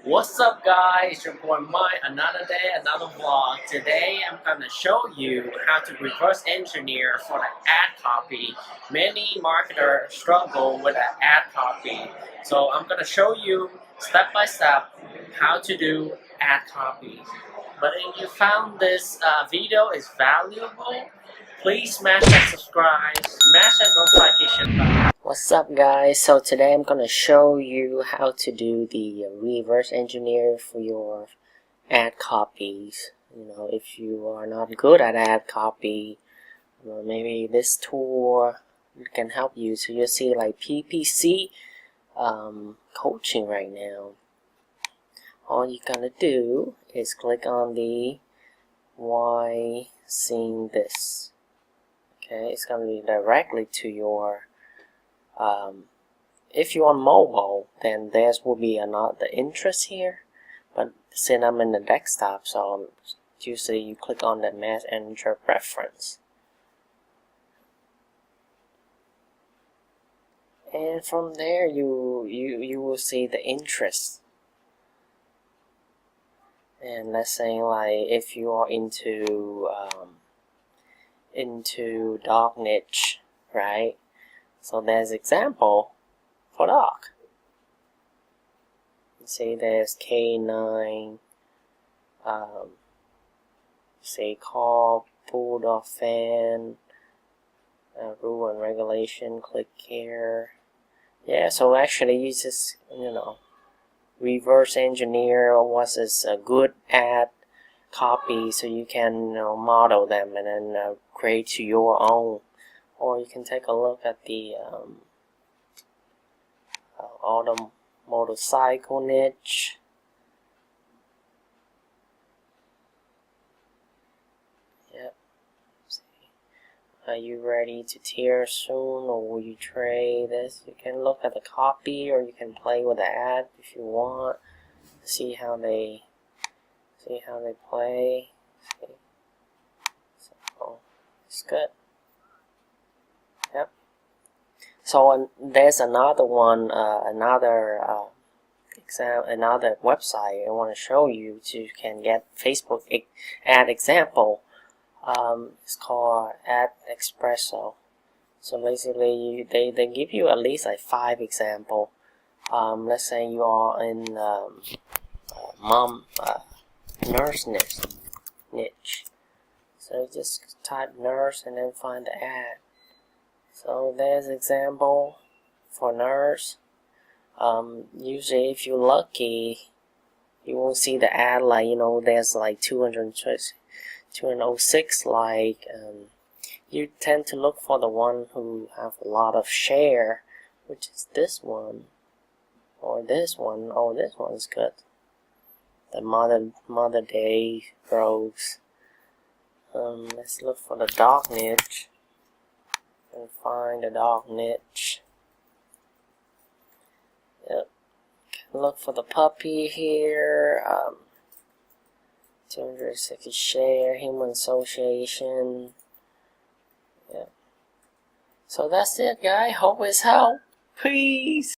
What's up guys, it's your boy Mike, another day, another vlog. Today I'm gonna show you how to reverse engineer for the ad copy. Many marketers struggle with the ad copy. So I'm gonna show you step by step how to do ad copy. But if you found this video is valuable, please smash that subscribe, smash that notification bell. What's up guys, so today I'm gonna show you how to do the reverse engineer for your ad copies. If you are not good at ad copy, maybe this tool can help you. So you'll see like PPC coaching right now. All you're gonna do is click on the why seeing this. Okay, it's gonna be directly to your if you're on mobile, then there will be another interest here, but since I'm in the desktop, so usually you click on the messenger preference, and from there you will see the interest. And let's say like if you are into dog niche, right? So there's example for dog. See, there's K9, say call, bulldog fan, rule and regulation, click here. Yeah, so actually you just reverse engineer what is a good ad copy, so you can model them and then create to your own. Or you can take a look at the motorcycle niche. Yep. See. Are you ready to tier soon, or will you trade this? You can look at the copy, or you can play with the ad if you want. See how they play. See. So it's good. Yep. So there's another one, another website I want to show you to can get Facebook ad example. It's called Ad Espresso. So basically, they give you at least like 5 example. Let's say you are in nurse niche. So just type nurse and then find the ad. So there's example for nurse. Usually if you're lucky, you won't see the ad like, there's like 206 like. You tend to look for the one who have a lot of share, which is this one, or this one. Oh, this one's good. The Mother Day Rose. Let's look for the dog niche. And find the dog niche. Yep. Look for the puppy here. 260 share, human association. Yep. So that's it, guys. Hope it's helped. Peace.